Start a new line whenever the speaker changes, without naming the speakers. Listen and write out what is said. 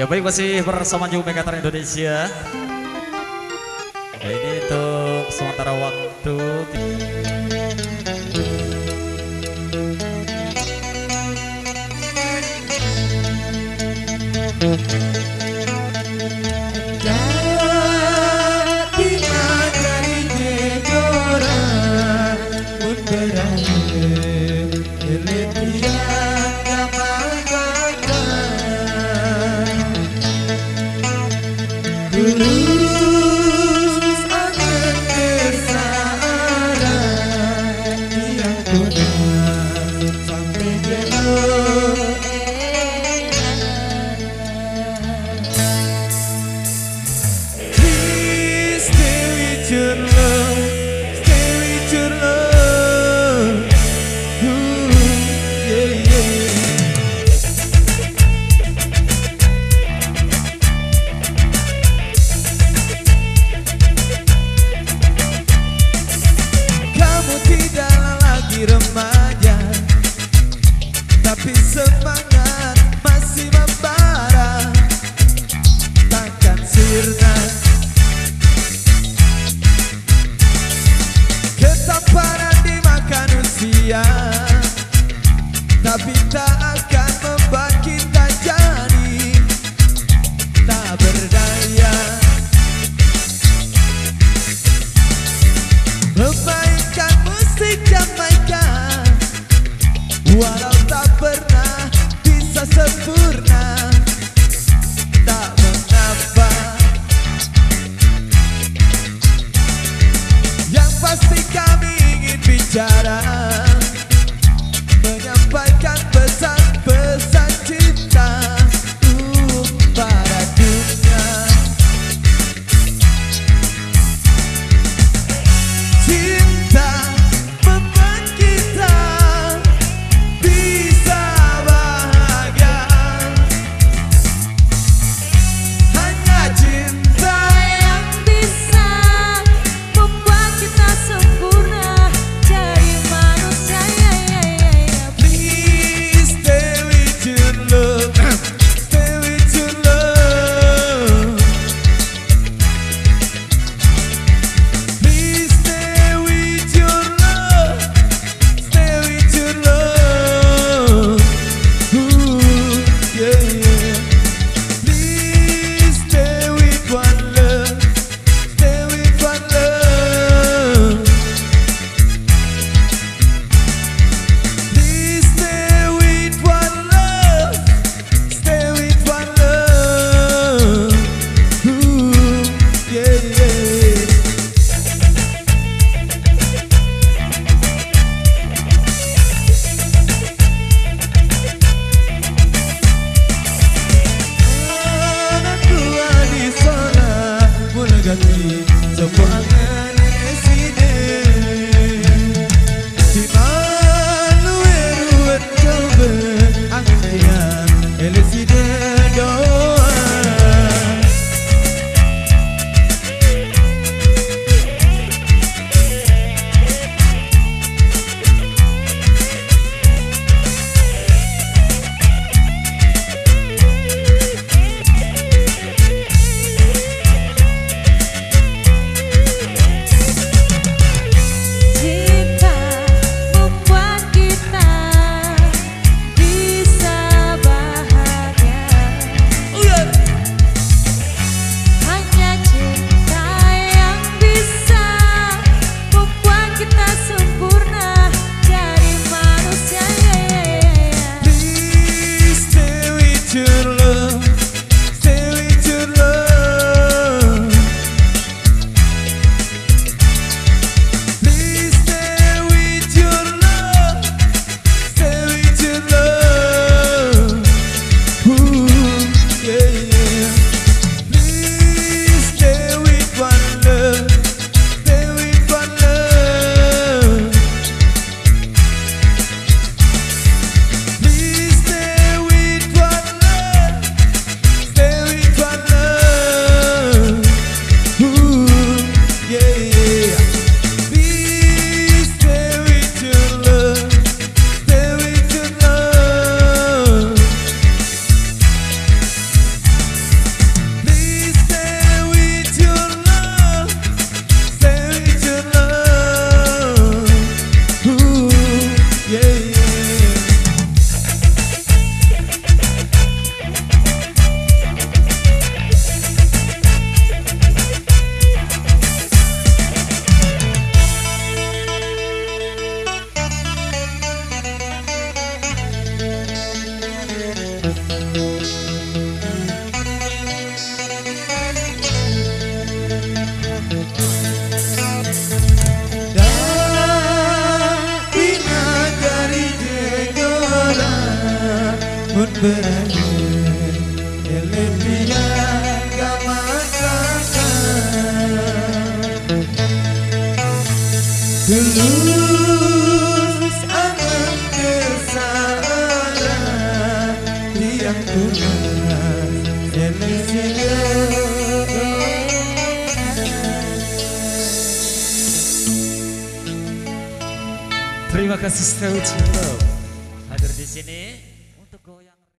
baik, masih bersama Ju Megatar Indonesia. Ya, ini untuk sementara waktu.
Remaja, tapi semangat masih membara, takkan sirna. Ketampanan dimakan usia, tapi tak akan membuat kita jadi tak berdaya. Memainkan musik Jamaika, walau tak pernah bisa sempurna, tak mengapa. Yang pasti kami ingin bicara, menyampaikan pesan-pesan cinta pada dunia. Cinta membuat kita bisa bahagia. Hanya cinta
yang bisa membuat kita sempurna jadi manusia.
berakhir Elevia kamasakan Tulus amat kesara Tiang tunas Elevia.
Terima kasih Stau Cinta hadir di sini.